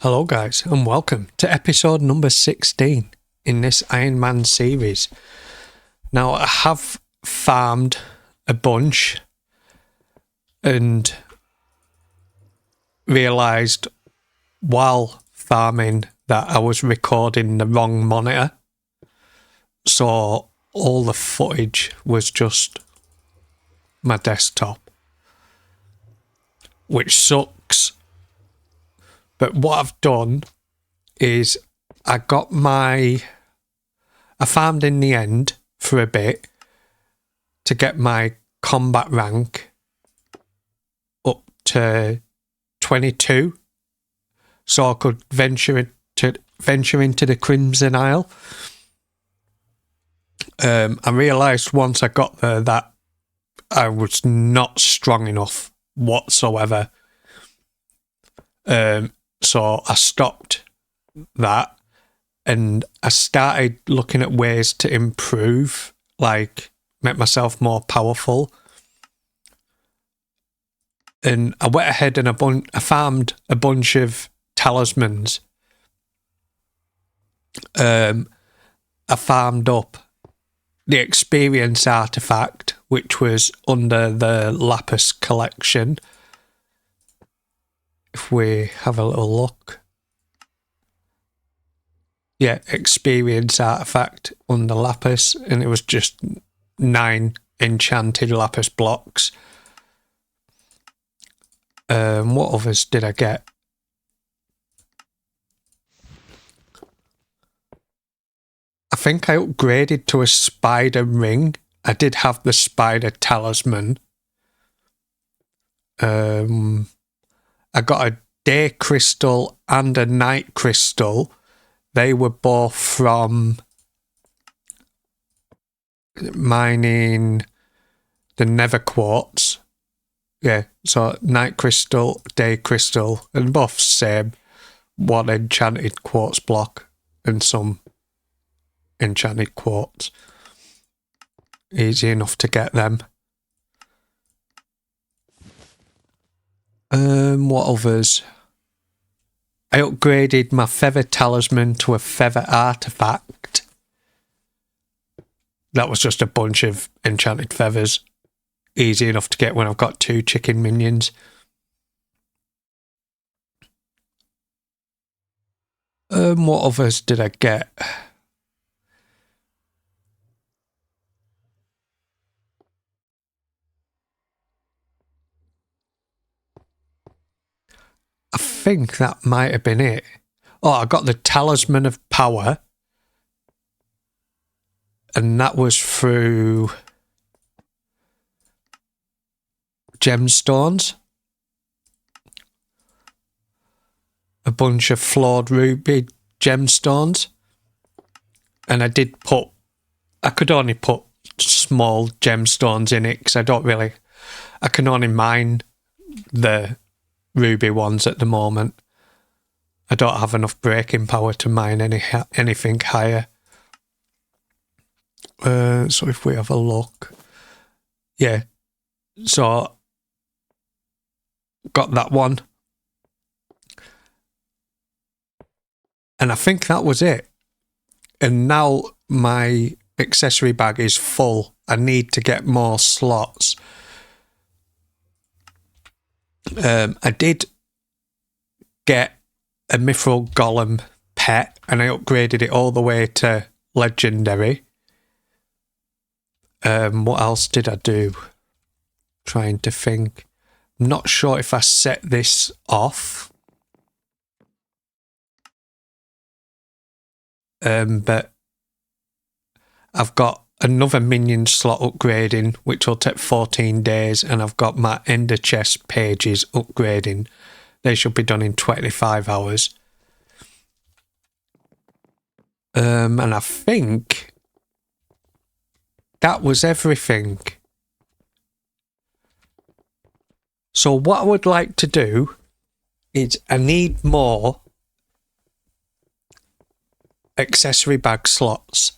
Hello guys and welcome to episode number 16 in this Iron Man series. Now I have farmed a bunch and realised while farming that I was recording the wrong monitor, so all the footage was just my desktop, which sucks. But what I've done is I farmed in the end for a bit to get my combat rank up to 22, so I could venture into the Crimson Isle. I realised once I got there that I was not strong enough whatsoever. So I stopped that and I started looking at ways to improve, like make myself more powerful. And I went ahead and I farmed a bunch of talismans. I farmed up the experience artifact, which was under the lapis collection. If we have a little look. Yeah, experience artifact under lapis, and it was just 9 enchanted lapis blocks. What others did I get? I think I upgraded to a spider ring. I did have the spider talisman. I got a day crystal and a night crystal. They were both from mining the nether quartz. Yeah, so night crystal, day crystal, and both same. One enchanted quartz block and some enchanted quartz. Easy enough to get them. What others? I upgraded my feather talisman to a feather artifact. That was just a bunch of enchanted feathers. Easy enough to get when I've got 2 chicken minions. What others did I get? I think that might have been it. Oh, I got the Talisman of Power. And that was through gemstones. A bunch of flawed ruby gemstones. And I could only put small gemstones in it because I can only mine the ruby ones at the moment. I don't have enough breaking power to mine anything higher. So if we have a look, yeah, so got that one, and I think that was it. And now my accessory bag is full. I need to get more slots. I did get a mithril golem pet and I upgraded it all the way to legendary. What else did I do? Trying to think. I'm not sure if I set this off. But I've got another minion slot upgrading, which will take 14 days, and I've got my ender chest pages upgrading. They should be done in 25 hours. And I think that was everything. So what I would like to do is I need more accessory bag slots.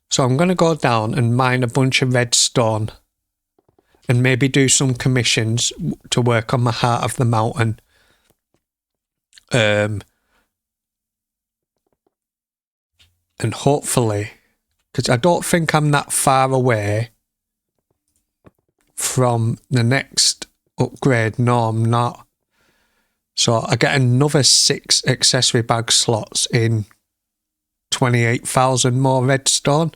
So I'm going to go down and mine a bunch of redstone and maybe do some commissions to work on my Heart of the Mountain. And hopefully, because I don't think I'm that far away from the next upgrade. No, I'm not. So I get another 6 accessory bag slots in 28,000 more redstone.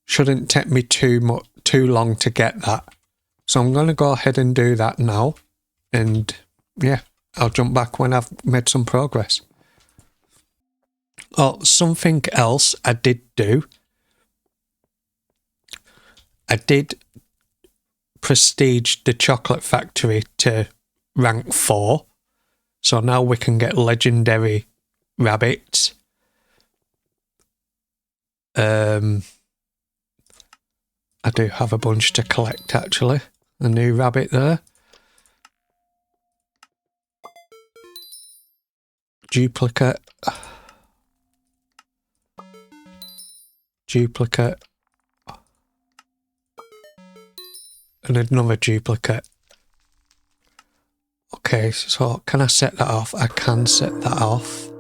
Shouldn't take me too long to get that. So I'm going to go ahead and do that now. And yeah, I'll jump back when I've made some progress. Oh, something else I did do. I did prestige the chocolate factory to rank 4. So now we can get legendary rabbits. I do have a bunch to collect actually. A new rabbit there. Duplicate. Duplicate. And another duplicate. Okay, so can I set that off? I can set that off.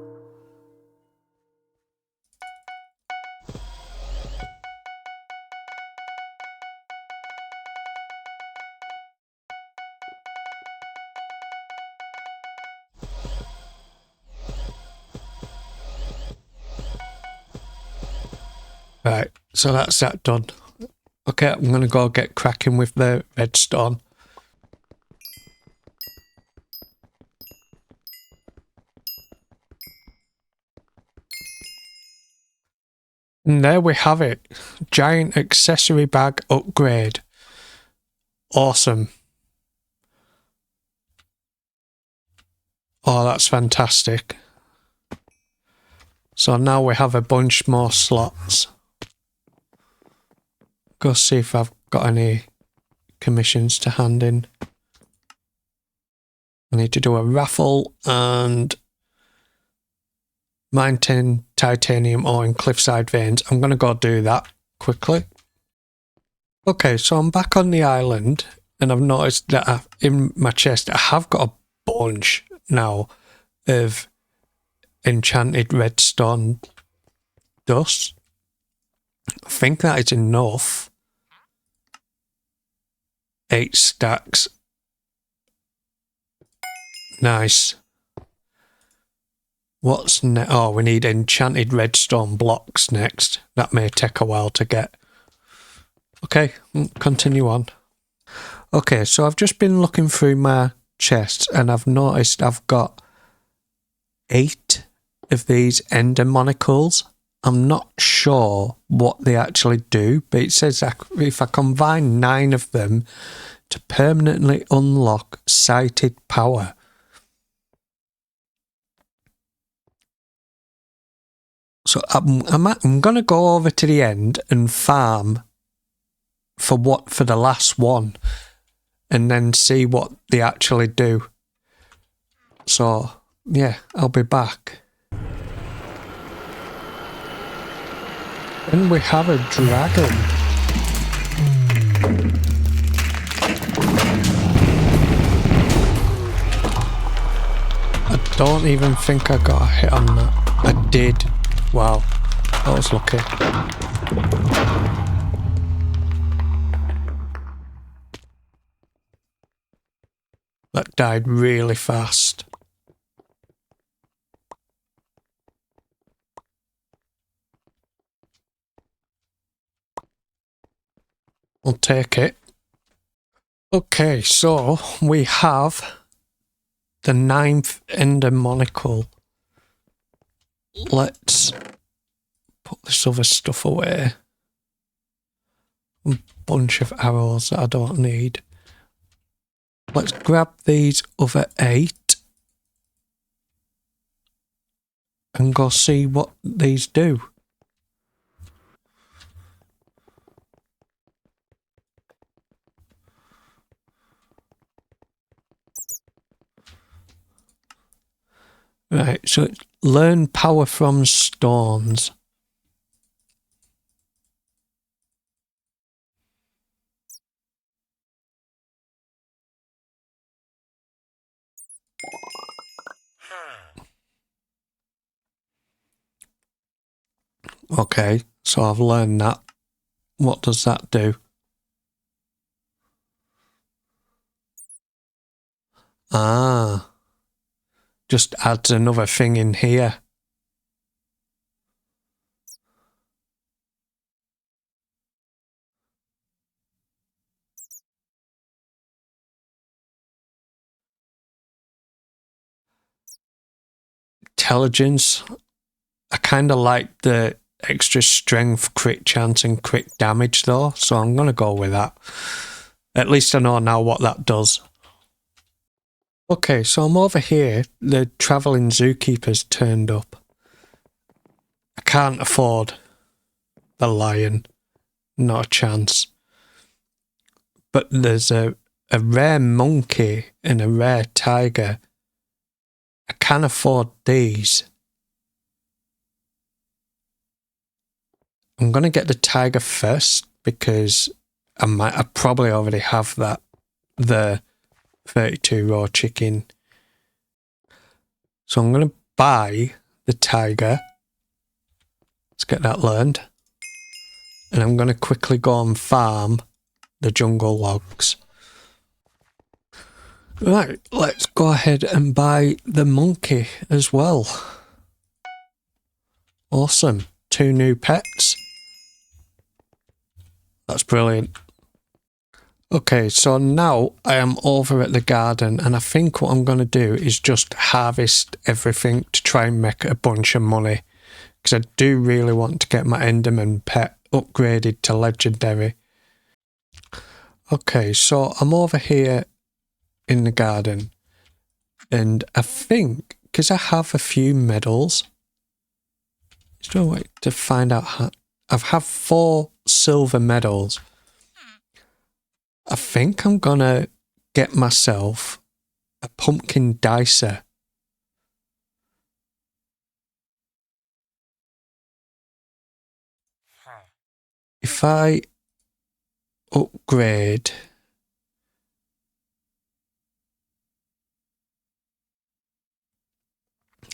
Right, so that's that done. Okay, I'm going to go get cracking with the redstone. And there we have it. Giant accessory bag upgrade. Awesome. Oh, that's fantastic. So now we have a bunch more slots. Go see if I've got any commissions to hand in. I need to do a raffle and mine 10 titanium ore in cliffside veins. I'm going to go do that quickly. Okay, so I'm back on the island and I've noticed that in my chest I have got a bunch now of enchanted redstone dust. I think that is enough. 8 stacks. Nice. What's next? Oh, we need enchanted redstone blocks next. That may take a while to get. Okay, continue on. Okay, so I've just been looking through my chests and I've noticed I've got 8 of these ender monocles. I'm not sure what they actually do, but it says that if I combine 9 of them to permanently unlock sighted power. So I'm going to go over to the end and farm for the last one and then see what they actually do. So, yeah, I'll be back. And we have a dragon. I don't even think I got a hit on that. I did. Wow, that was lucky. That died really fast. I'll take it. Okay, so we have the 9th ender monocle. Let's put this other stuff away. A bunch of arrows that I don't need. Let's grab these other 8 and go see what these do. Right, so learn power from stones. Okay, so I've learned that. What does that do? Ah, just adds another thing in here. Intelligence. I kind of like the extra strength, crit chance, and crit damage though, so I'm going to go with that. At least I know now what that does. Okay, so I'm over here. The travelling zookeeper's turned up. I can't afford the lion. Not a chance. But there's a rare monkey and a rare tiger. I can afford these. I'm going to get the tiger first because I probably already have that. The 32 raw chicken. So I'm going to buy the tiger. Let's get that learned. And I'm going to quickly go and farm the jungle logs. Right, let's go ahead and buy the monkey as well. Awesome. 2 new pets. That's brilliant. Okay, so now I am over at the garden and I think what I'm going to do is just harvest everything to try and make a bunch of money. Because I do really want to get my Enderman pet upgraded to legendary. Okay, so I'm over here in the garden and I think, because I have a few medals, there's no way to find out how. I've had 4 silver medals. I think I'm gonna get myself a pumpkin dicer. If I upgrade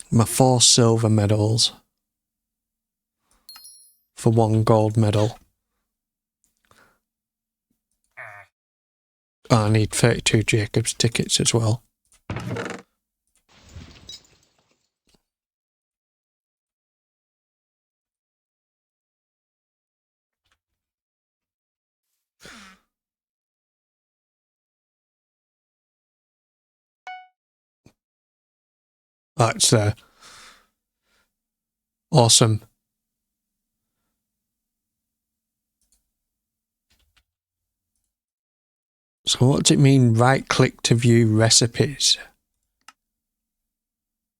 my 4 silver medals for 1 gold medal. Oh, I need 32 Jacob's tickets as well. That's there. Awesome. So what does it mean, right click to view recipes?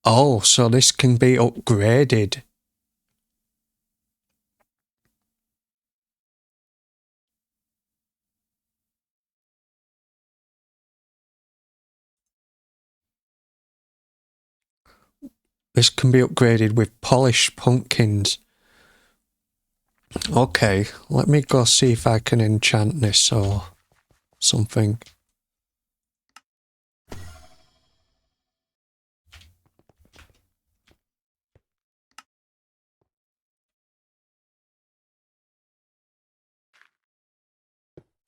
Oh, so this can be upgraded. This can be upgraded with polished pumpkins. Okay, let me go see if I can enchant this or something.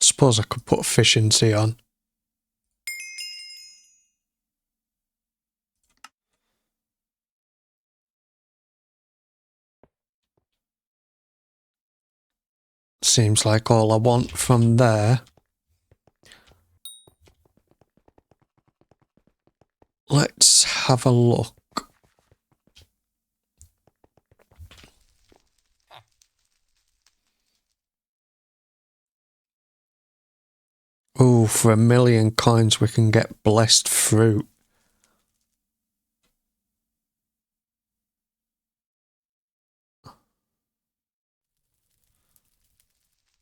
Suppose I could put efficiency on. Seems like all I want from there. Let's have a look. Oh, for 1,000,000 coins we can get blessed fruit.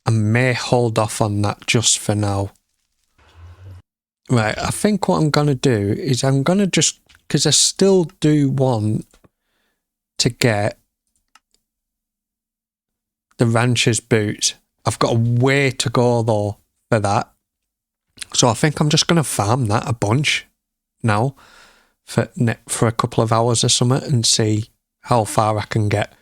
I may hold off on that just for now. Right, I think what I'm going to do is I'm going to just, because I still do want to get the rancher's boots. I've got a way to go though for that. So I think I'm just going to farm that a bunch now for a couple of hours or something and see how far I can get.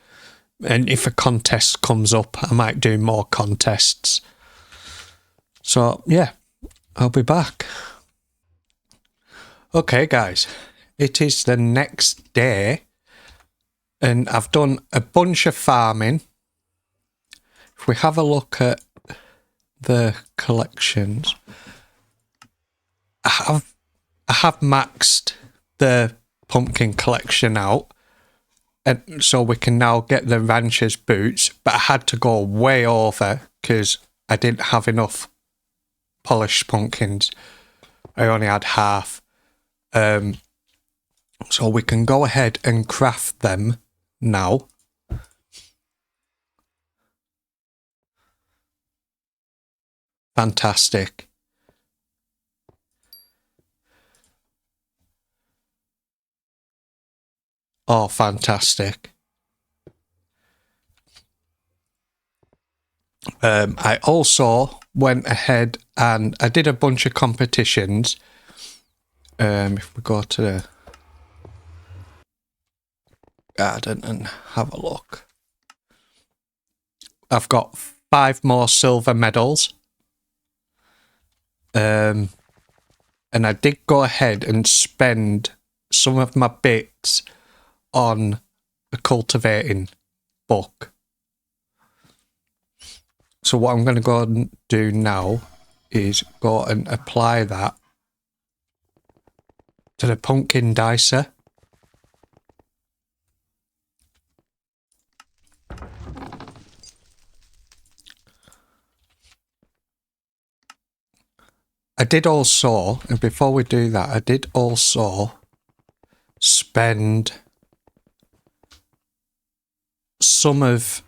And if a contest comes up, I might do more contests. So, yeah, I'll be back. Okay, guys, it is the next day, and I've done a bunch of farming. If we have a look at the collections, I have maxed the pumpkin collection out. And so we can now get the rancher's boots, but I had to go way over because I didn't have enough polished pumpkins. I only had half. So we can go ahead and craft them now. Fantastic. Oh, fantastic. I also went ahead and I did a bunch of competitions. If we go to the garden and have a look. I've got 5 more silver medals. And I did go ahead and spend some of my bits on a cultivating book. So what I'm going to go and do now is go and apply that to the pumpkin dicer. I did also, and before we do that, I did also spend some of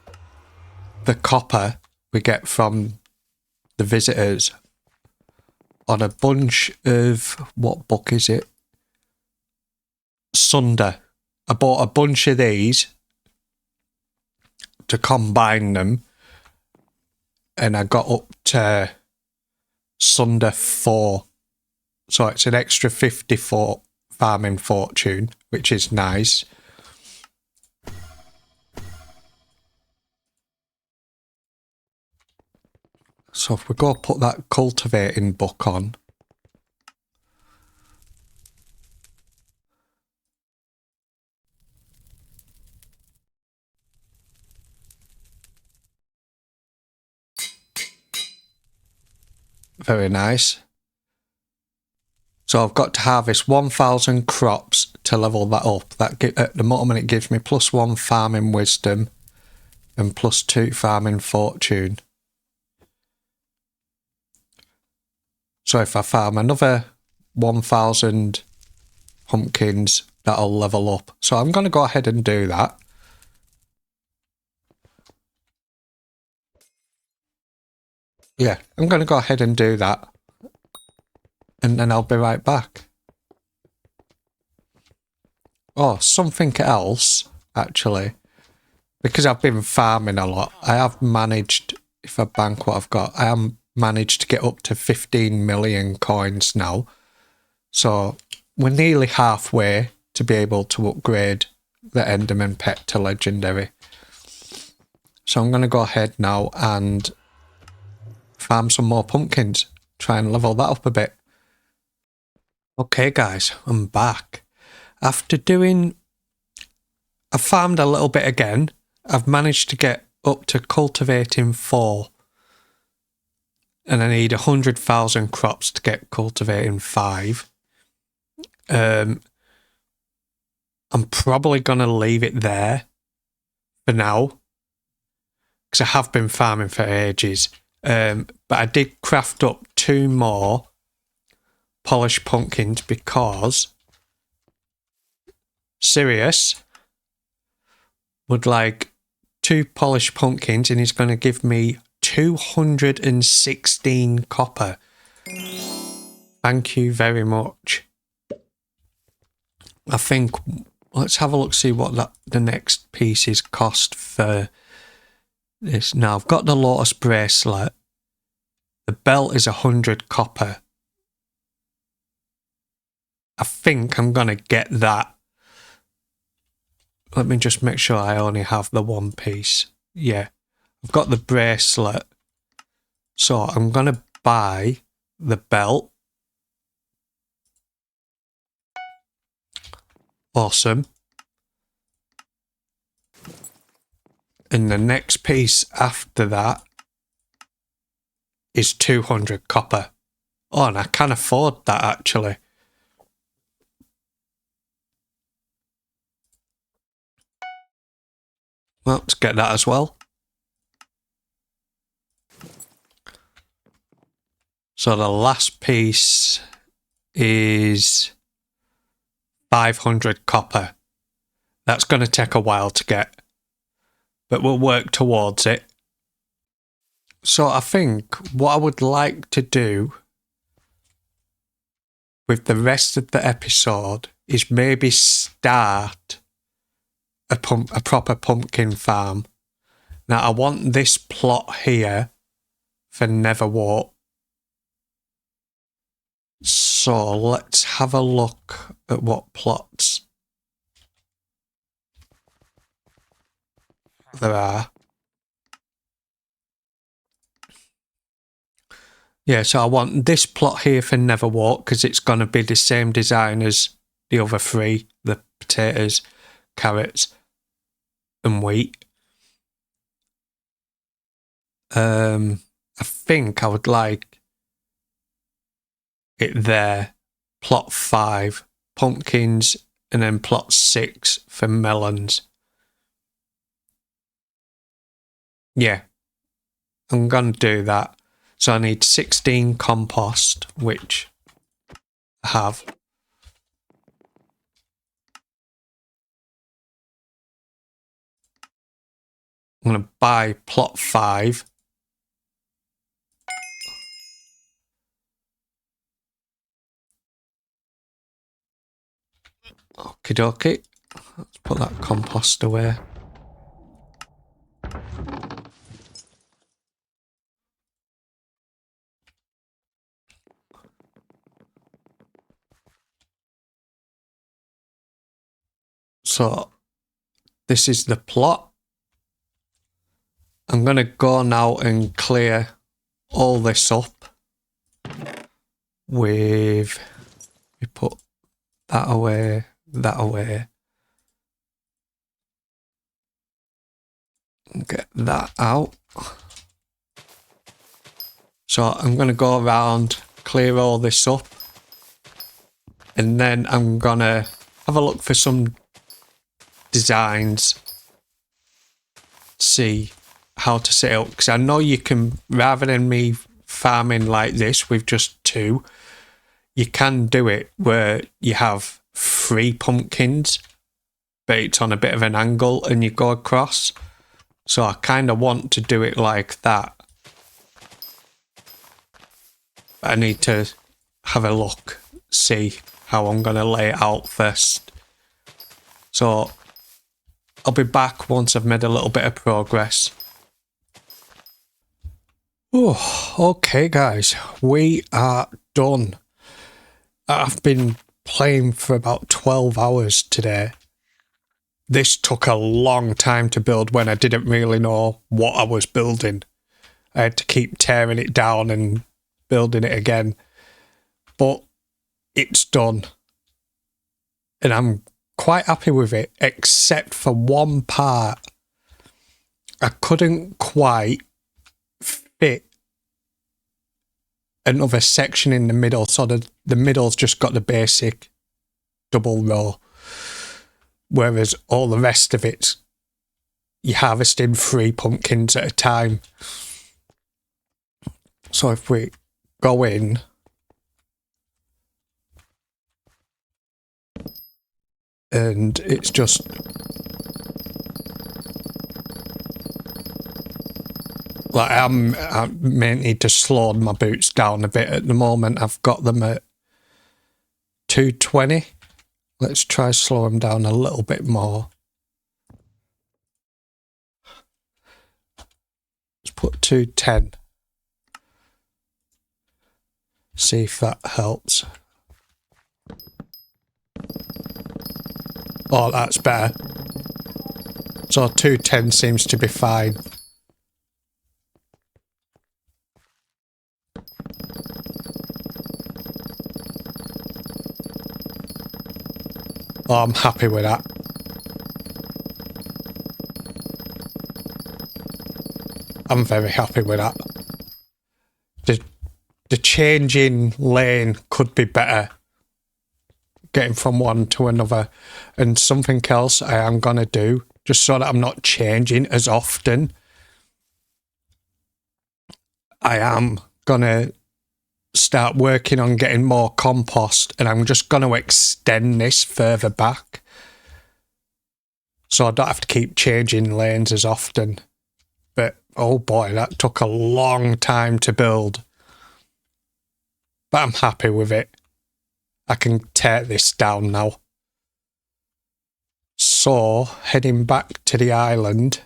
the copper we get from the visitors on a bunch of, what book is it? Sunder. I bought a bunch of these to combine them, and I got up to Sunder 4. So it's an extra 54 farming fortune, which is nice. So if we go put that cultivating book on. Very nice. So I've got to harvest 1,000 crops to level that up. At the moment it gives me +1 farming wisdom and +2 farming fortune. So if I farm another 1,000 pumpkins, that'll level up. So I'm going to go ahead and do that. Yeah, I'm going to go ahead and do that. And then I'll be right back. Oh, something else, actually. Because I've been farming a lot, I have managed, if I bank what I've got, I have managed to get up to 15 million coins now. So we're nearly halfway to be able to upgrade the Enderman pet to legendary. So I'm going to go ahead now and farm some more pumpkins. Try and level that up a bit. Okay guys, I'm back. After I farmed a little bit again. I've managed to get up to cultivating 4. And I need 100,000 crops to get cultivating 5. I'm probably going to leave it there for now. Because I have been farming for ages. But I did craft up 2 more polished pumpkins because Sirius would like 2 polished pumpkins and he's going to give me 216 copper. Thank you very much. I think, let's have a look, see what the next pieces cost for this. Now, I've got the Lotus bracelet. The belt is 100 copper. I think I'm going to get that. Let me just make sure I only have the one piece. Yeah, I've got the bracelet. So I'm going to buy the belt. Awesome. And the next piece after that is 200 copper. Oh, and I can afford that actually. Well, let's get that as well. So the last piece is 500 copper. That's going to take a while to get, but we'll work towards it. So I think what I would like to do with the rest of the episode is maybe start a proper pumpkin farm. Now I want this plot here for Neverwalk. So let's have a look at what plots there are. Yeah, so I want this plot here for Neverwalk because it's going to be the same design as the other three, the potatoes, carrots and wheat. I think I would like it there. Plot 5, pumpkins, and then plot 6 for melons. Yeah, I'm going to do that. So I need 16 compost, which I have. I'm going to buy plot 5. Okie dokie. Let's put that compost away. So this is the plot. I'm going to go now and clear all this up with, we put that away, that away. Get that out. So I'm going to go around, clear all this up, and then I'm going to have a look for some designs, see how to set it up, because I know you can, rather than me farming like this with just 2, you can do it where you have 3 pumpkins, but it's on a bit of an angle and you go across. So I kind of want to do it like that. I need to have a look, see how I'm going to lay it out first. So I'll be back once I've made a little bit of progress. Oh, okay guys, we are done. I've been playing for about 12 hours today. This took a long time to build when I didn't really know what I was building. I had to keep tearing it down and building it again. But it's done. And I'm quite happy with it, except for one part. I couldn't quite fit another section in the middle, so the middle's just got the basic double row, whereas all the rest of it, you're harvesting 3 pumpkins at a time. So if we go in, and it's just like I may need to slow my boots down a bit at the moment. I've got them at 220. Let's try slow them down a little bit more. Let's put 210. See if that helps. Oh, that's better. So 210 seems to be fine. Oh, I'm happy with that. I'm very happy with that. The change in lane could be better. Getting from one to another. And something else I am going to do, just so that I'm not changing as often, I am going to start working on getting more compost, and I'm just going to extend this further back. So I don't have to keep changing lanes as often. But, oh boy, that took a long time to build. But I'm happy with it. I can tear this down now. So, heading back to the island.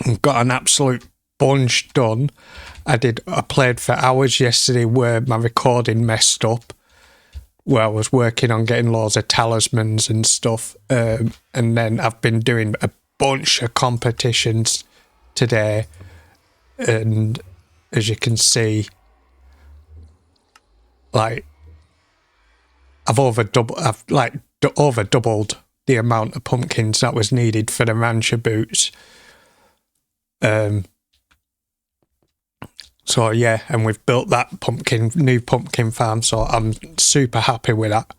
I've got an absolute bunch done. I played for hours yesterday where my recording messed up. Where I was working on getting loads of talismans and stuff. And then I've been doing a bunch of competitions today. And as you can see, like, I've over doubled the amount of pumpkins that was needed for the rancher boots. So yeah, and we've built that new pumpkin farm, so I'm super happy with that.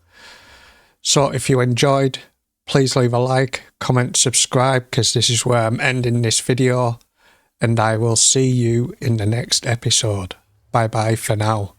So if you enjoyed, please leave a like, comment, subscribe, because this is where I'm ending this video, and I will see you in the next episode. Bye bye for now.